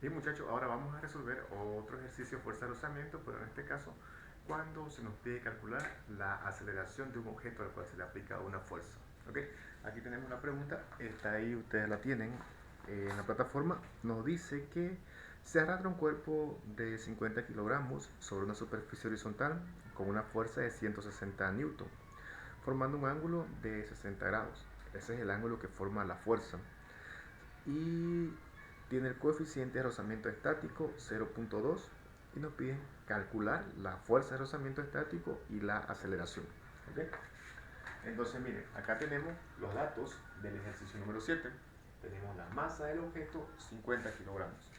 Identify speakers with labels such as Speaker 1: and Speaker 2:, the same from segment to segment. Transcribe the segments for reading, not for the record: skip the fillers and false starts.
Speaker 1: Bien muchachos, ahora vamos a resolver otro ejercicio de fuerza de rozamiento, pero en este caso cuando se nos pide calcular la aceleración de un objeto al cual se le aplica una fuerza. ¿Ok? Aquí tenemos una pregunta, está ahí, ustedes la tienen en la plataforma. Nos dice que se arrastra un cuerpo de 50 kilogramos sobre una superficie horizontal con una fuerza de 160 newton, formando un ángulo de 60 grados. Ese es el ángulo que forma la fuerza. Y tiene el coeficiente de rozamiento estático 0.2 y nos piden calcular la fuerza de rozamiento estático y la aceleración. ¿Okay? Entonces miren, acá tenemos los datos del ejercicio número 7. Tenemos la masa del objeto 50 kilogramos.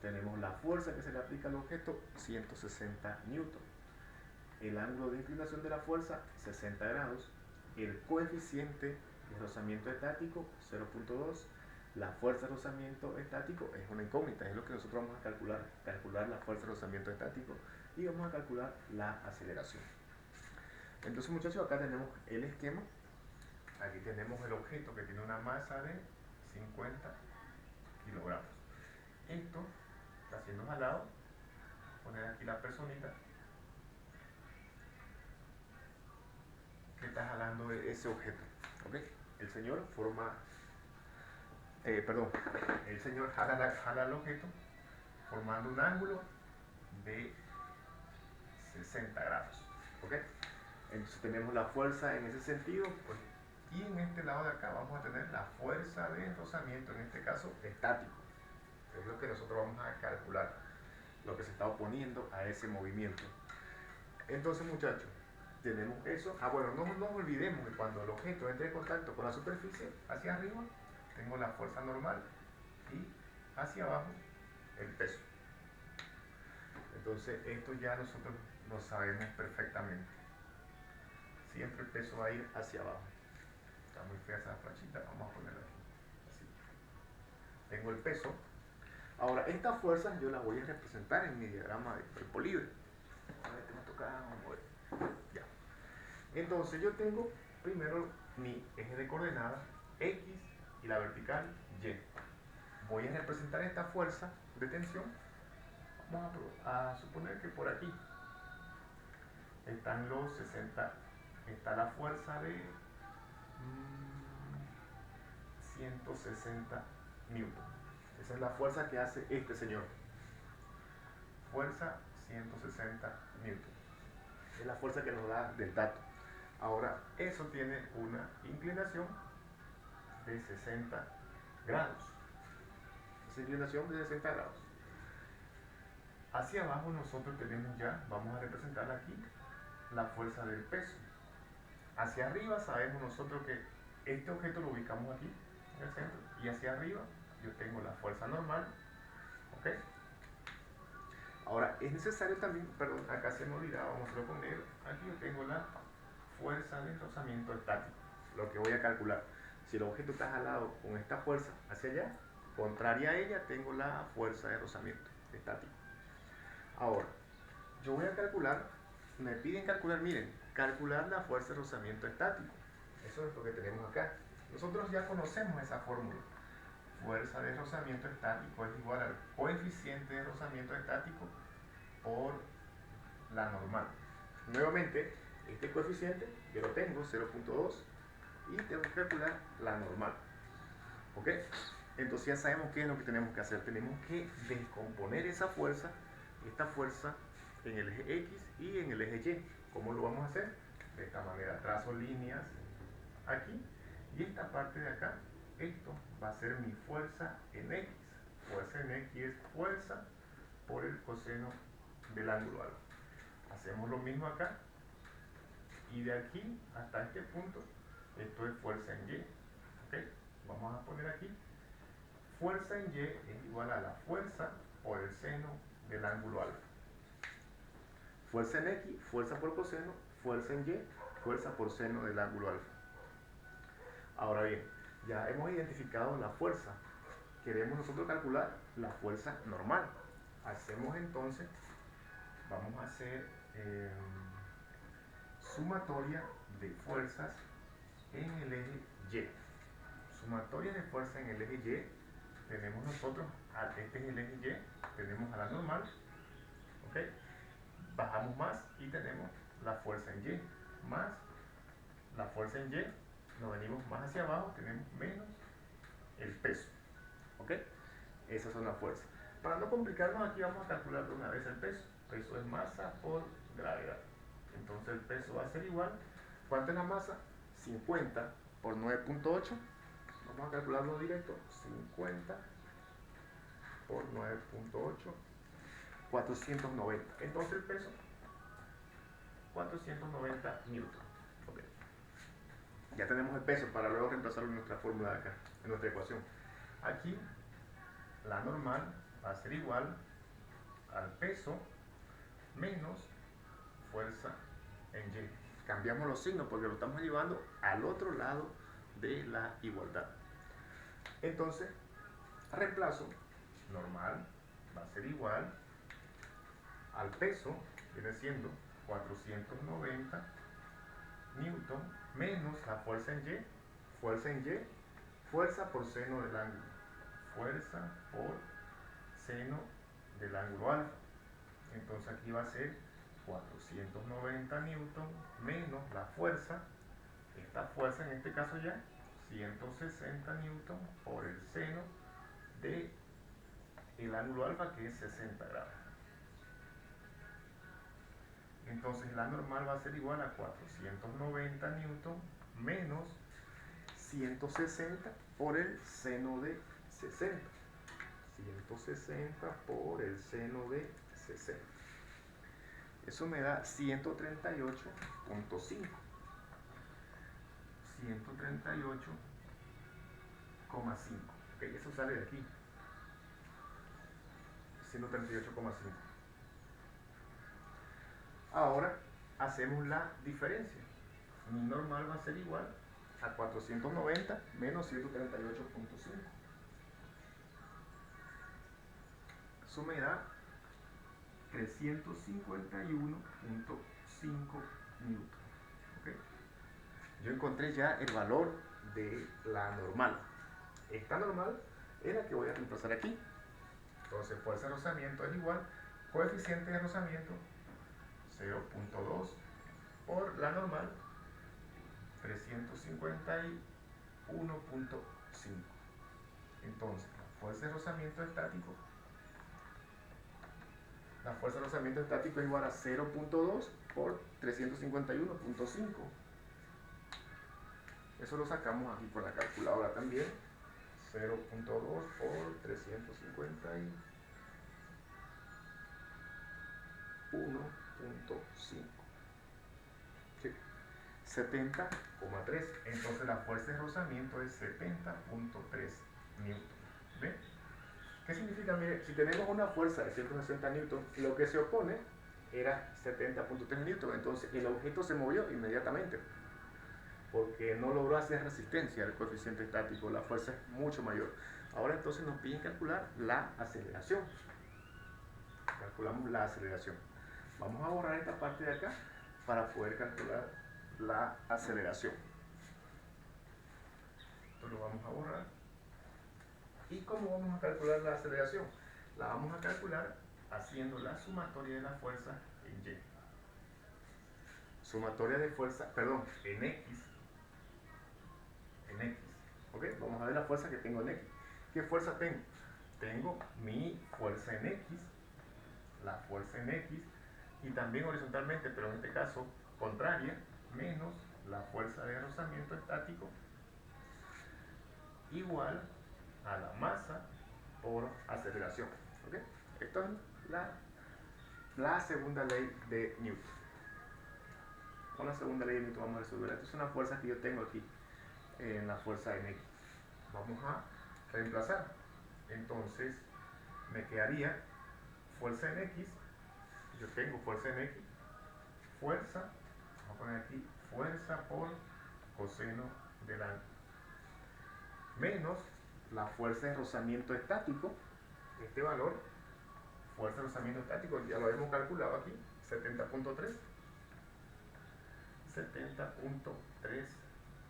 Speaker 1: Tenemos la fuerza que se le aplica al objeto 160 newton. El ángulo de inclinación de la fuerza 60 grados. El coeficiente de rozamiento estático 0.2. La fuerza de rozamiento estático es una incógnita, es lo que nosotros vamos a calcular la fuerza de rozamiento estático y vamos a calcular la aceleración. Entonces muchachos, acá tenemos el esquema. Aquí tenemos el objeto que tiene una masa de 50 kilogramos. Esto está siendo jalado. Poner aquí la personita que está jalando ese objeto. ¿Ok? El señor forma, perdón, el señor jala el objeto formando un ángulo de 60 grados. ¿Ok? Entonces tenemos la fuerza en ese sentido, pues, y en este lado de acá vamos a tener la fuerza de rozamiento, en este caso estático. Es lo que nosotros vamos a calcular, lo que se está oponiendo a ese movimiento. Entonces muchachos, tenemos eso. Bueno, no nos olvidemos que cuando el objeto entre en contacto con la superficie, hacia arriba tengo la fuerza normal y hacia abajo el peso. Entonces esto ya nosotros lo sabemos perfectamente. Siempre el peso va a ir hacia abajo. Está muy fea esa flechita, vamos a ponerla aquí. Así. Tengo el peso. Ahora, estas fuerzas yo las voy a representar en mi diagrama de cuerpo libre. A ver, me toca mover. Ya. Entonces yo tengo primero mi eje de coordenadas X y la vertical Y. Voy a representar esta fuerza de tensión. Vamos a suponer que por aquí están los 60, está la fuerza de 160 newton. Esa es la fuerza que hace este señor. Fuerza 160 newton. Es la fuerza que nos da del dato. Ahora, eso tiene una inclinación de 60 grados. Esa inclinación de 60 grados. Hacia abajo nosotros tenemos ya, vamos a representar aquí, la fuerza del peso. Hacia arriba sabemos nosotros que este objeto lo ubicamos aquí, en el centro, y hacia arriba yo tengo la fuerza normal. ¿Ok? Ahora, es necesario también, perdón, acá se me olvidaba, vamos a hacerlo con negro. Aquí yo tengo la fuerza de rozamiento estático, lo que voy a calcular. Si el objeto está jalado con esta fuerza hacia allá, contraria a ella, tengo la fuerza de rozamiento estático. Ahora, yo voy a calcular, me piden calcular, miren, calcular la fuerza de rozamiento estático. Eso es lo que tenemos acá. Nosotros ya conocemos esa fórmula. Fuerza de rozamiento estático es igual al coeficiente de rozamiento estático por la normal. Nuevamente, este coeficiente yo lo tengo, 0.2, y tengo que calcular la normal. ¿Ok? Entonces ya sabemos qué es lo que tenemos que hacer. Tenemos que descomponer esa fuerza, esta fuerza, en el eje X y en el eje Y. ¿Cómo lo vamos a hacer? De esta manera, trazo líneas aquí, y esta parte de acá, esto va a ser mi fuerza en X. Fuerza en X es fuerza por el coseno del ángulo alfa. Hacemos lo mismo acá, y de aquí hasta este punto, esto es fuerza en Y. ¿Ok? Vamos a poner aquí, fuerza en Y es igual a la fuerza por el seno del ángulo alfa. Fuerza en X, fuerza por coseno, fuerza en Y, fuerza por seno del ángulo alfa. Ahora bien, ya hemos identificado la fuerza. Queremos nosotros calcular la fuerza normal. Hacemos entonces, vamos a hacer sumatoria de fuerzas en el eje Y. Sumatoria de fuerza en el eje Y tenemos nosotros, este es el eje Y, tenemos a la normal, ¿ok? Bajamos más y tenemos la fuerza en Y, más la fuerza en Y, nos venimos más hacia abajo, tenemos menos el peso, ¿ok? Esas son las fuerzas. Para no complicarnos aquí vamos a calcular de una vez el peso. Peso es masa por gravedad. Entonces el peso va a ser igual. ¿Cuánto es la masa? 50 por 9.8. Vamos a calcularlo directo. 50 por 9.8. 490. Entonces el peso, 490 newton. Okay. Ya tenemos el peso para luego reemplazarlo en nuestra fórmula de acá, en nuestra ecuación. Aquí la normal va a ser igual al peso menos fuerza en Y. Cambiamos los signos porque lo estamos llevando al otro lado de la igualdad. Entonces, reemplazo, normal va a ser igual al peso, viene siendo 490 newton, menos la fuerza en Y, fuerza por seno del ángulo, fuerza por seno del ángulo alfa. Entonces aquí va a ser 490 newton menos la fuerza, esta fuerza en este caso ya, 160 newton por el seno de el ángulo alfa, que es 60 grados. Entonces la normal va a ser igual a 490 newton menos 160 por el seno de 60. 160 por el seno de 60. Eso me da 138.5. 138,5. Ok, eso sale de aquí. 138,5. Ahora hacemos la diferencia. Mi normal va a ser igual a 490 menos 138.5. Eso me da 351.5 newton. ¿Okay? Yo encontré ya el valor de la normal. Esta normal es la que voy a reemplazar aquí. Entonces, fuerza de rozamiento es igual, coeficiente de rozamiento 0.2 por la normal 351.5. Entonces, la fuerza de rozamiento estático es igual a 0.2 por 351.5. Eso lo sacamos aquí con la calculadora también. 0.2 por 351.5. Sí. 70,3. Entonces la fuerza de rozamiento es 70.3 newton. ¿Ven? ¿Qué significa? Mire, si tenemos una fuerza de 160 newton, lo que se opone era 70.3 newton. Entonces el objeto se movió inmediatamente, porque no logró hacer resistencia al coeficiente estático, la fuerza es mucho mayor. Ahora entonces nos piden calcular la aceleración. Calculamos la aceleración. Vamos a borrar esta parte de acá para poder calcular la aceleración. Esto lo vamos a borrar. ¿Y cómo vamos a calcular la aceleración? La vamos a calcular haciendo la sumatoria de la fuerza en Y. Sumatoria de fuerza, perdón, en X. En X. ¿Ok? Vamos a ver la fuerza que tengo en X. ¿Qué fuerza tengo? Tengo mi fuerza en X, la fuerza en X, y también horizontalmente, pero en este caso contraria, menos la fuerza de rozamiento estático, igual a la masa por aceleración. ¿Okay? Esto es la segunda ley de Newton. Con la segunda ley de Newton vamos a resolver. Esta es una fuerza que yo tengo aquí en la fuerza en X. Vamos a reemplazar. Entonces me quedaría fuerza en X. Yo tengo fuerza en X. Fuerza, vamos a poner aquí fuerza por coseno del ángulo, menos la fuerza de rozamiento estático, este valor, fuerza de rozamiento estático, ya lo hemos calculado aquí, 70.3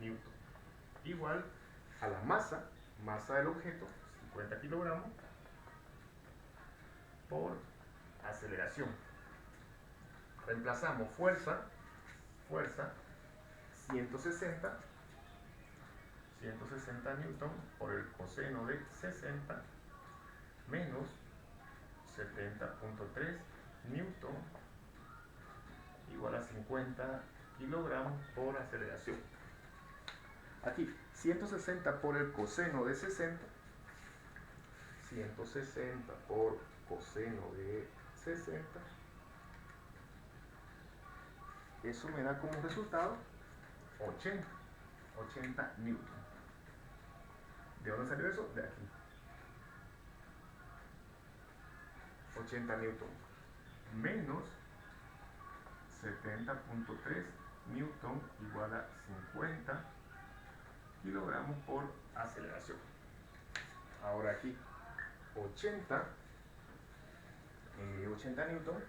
Speaker 1: newton, igual a la masa del objeto, 50 kilogramos por aceleración. Reemplazamos fuerza 160 newton por el coseno de 60 menos 70.3 newton igual a 50 kilogramos por aceleración. Aquí 160 por el coseno de 60, 160 por coseno de 60, eso me da como resultado 80 newton. ¿De dónde salió eso? De aquí. 80 newton menos 70.3 newton igual a 50 kilogramos por aceleración. Ahora aquí 80 newton